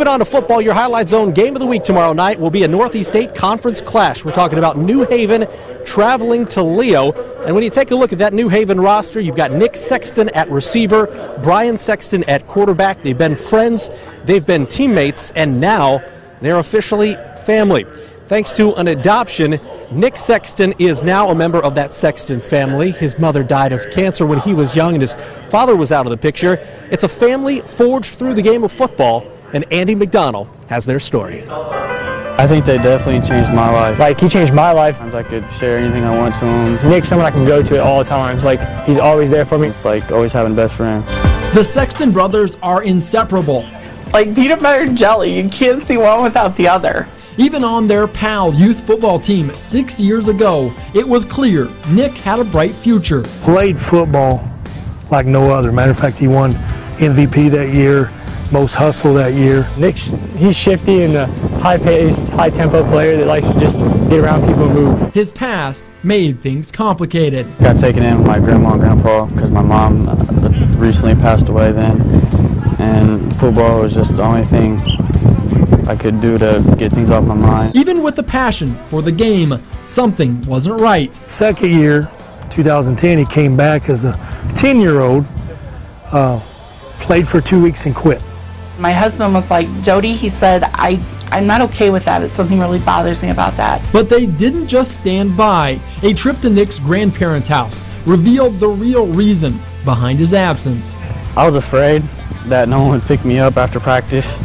Moving on to football, your Highlight Zone game of the week tomorrow night will be a Northeast 8 conference clash. We're talking about New Haven traveling to Leo. And when you take a look at that New Haven roster, you've got Nick Sexton at receiver, Bryan Sexton at quarterback. They've been friends, they've been teammates, and now they're officially family. Thanks to an adoption, Nick Sexton is now a member of that Sexton family. His mother died of cancer when he was young, and his father was out of the picture. It's a family forged through the game of football, and Andy McDonald has their story. I think they definitely changed my life. Like, he changed my life. I could share anything I want to him. Nick's someone I can go to at all times. Like, he's always there for me. It's like always having a best friend. The Sexton brothers are inseparable. Like peanut butter and jelly, you can't see one without the other. Even on their PAL youth football team 6 years ago, it was clear Nick had a bright future. Played football like no other. Matter of fact, he won MVP that year, most hustle that year. He's shifty and a high-paced, high-tempo player that likes to just get around people and move. His past made things complicated. Got taken in with my grandma and grandpa because my mom recently passed away then, and football was just the only thing I could do to get things off my mind. Even with the passion for the game, something wasn't right. Second year, 2010, he came back as a 10-year-old, played for 2 weeks and quit. My husband was like, Jody, he said, I'm not okay with that. It's something really bothers me about that. But they didn't just stand by. A trip to Nick's grandparents' house revealed the real reason behind his absence. I was afraid that no one would pick me up after practice.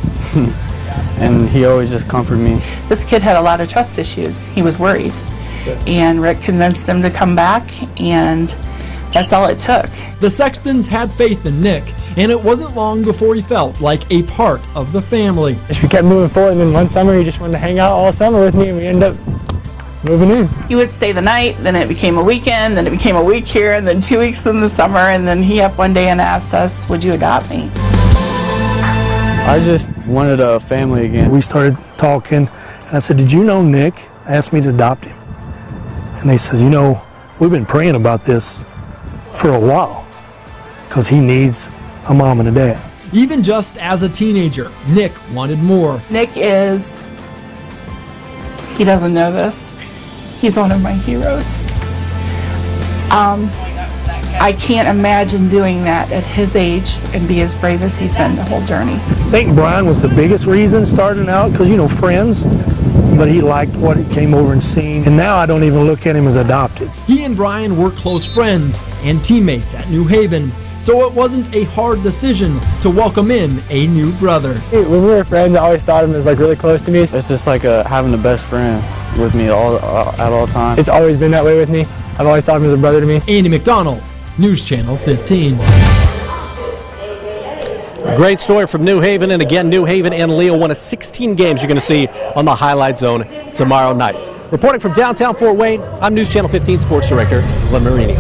And he always just comforted me. This kid had a lot of trust issues. He was worried. And Rick convinced him to come back, and that's all it took. The Sextons had faith in Nick, and it wasn't long before he felt like a part of the family. We kept moving forward, and then one summer he just wanted to hang out all summer with me, and we ended up moving in. He would stay the night, then it became a weekend, then it became a week here, and then 2 weeks in the summer, and then he up one day and asked us, would you adopt me? I just wanted a family again. We started talking, and I said, did you know Nick asked me to adopt him? And they said, you know, we've been praying about this for a while because he needs a mom and a dad. Even just as a teenager, Nick wanted more. Nick is, he doesn't know this, he's one of my heroes. I can't imagine doing that at his age and be as brave as he's been the whole journey. I think Bryan was the biggest reason starting out because, you know, friends, but he liked what he came over and seen. And now I don't even look at him as adopted. He and Bryan were close friends and teammates at New Haven, so it wasn't a hard decision to welcome in a new brother. When we were friends, I always thought of him as like really close to me. It's just like having a best friend with me at all times. It's always been that way with me. I've always thought of him as a brother to me. Andy McDonald, News Channel 15. A great story from New Haven, and again, New Haven and Leo, one of 16 games you're going to see on the Highlight Zone tomorrow night. Reporting from downtown Fort Wayne, I'm News Channel 15 Sports Director Glenn Marini.